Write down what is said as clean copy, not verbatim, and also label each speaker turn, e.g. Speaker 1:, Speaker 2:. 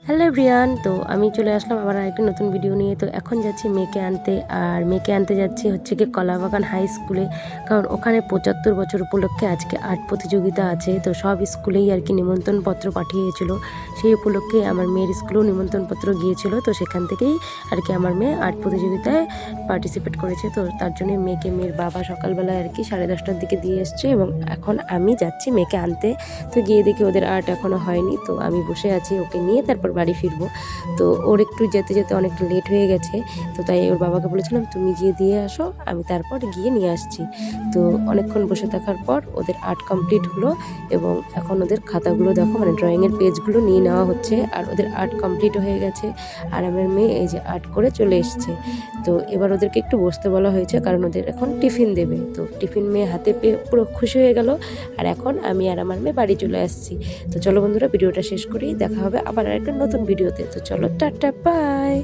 Speaker 1: Hello everyone, তো আমি চলে আসলাম আবার আরেকটা নতুন ভিডিও নিয়ে। তো এখন যাচ্ছি মেয়েকে আনতে, আর মেয়েকে আনতে যাচ্ছি হচ্ছে কি কলাবাগান হাই স্কুলে। কারণ ওখানে ৭৫ বছর উপলক্ষে আজকে আর্ট প্রতিযোগিতা আছে। তো সব স্কুলেই আর কি নিমন্ত্রণপত্র পাঠিয়েছিল, সেই উপলক্ষে আমার মেয়ের স্কুলেও নিমন্ত্রণপত্র গিয়েছিল। তো সেখান থেকেই আর কি আমার মেয়ে আর্ট প্রতিযোগিতায় পার্টিসিপেট করেছে। তো তার জন্য মেয়ের বাবা সকালবেলায় আর কি 10:30টার দিকে দিয়ে এসছে, এবং এখন আমি যাচ্ছি মেয়েকে আনতে। তো গিয়ে দেখি ওদের আর্ট এখনও হয়নি, তো আমি বসে আছি ওকে নিয়ে, তারপর বাড়ি ফিরবো। তো ওর একটু যেতে যেতে অনেকটা লেট হয়ে গেছে। তো তাই ওর বাবাকে বলেছিলাম তুমি গিয়ে দিয়ে আসো, আমি তারপর গিয়ে নিয়ে আসছি। তো অনেকক্ষণ বসে থাকার পর ওদের আর্ট কমপ্লিট হলো, এবং এখন ওদের খাতাগুলো দেখো, মানে ড্রয়িংয়ের পেজগুলো নিয়ে নেওয়া হচ্ছে, আর ওদের আর্ট কমপ্লিট হয়ে গেছে। আর আমার মেয়ে এই যে আর্ট করে চলে এসছে। তো এবার ওদেরকে একটু বসতে বলা হয়েছে, কারণ ওদের এখন টিফিন দেবে। তো টিফিন মেয়ে হাতে পেয়ে পুরো খুশি হয়ে গেল। আর এখন আমি আর আমার মেয়ে বাড়ি চলে আসছি। তো চলো বন্ধুরা, ভিডিওটা শেষ করি, দেখা হবে আবার আরেকটা নতুন ভিডিওতে। তো চলো, টাটা, বাই।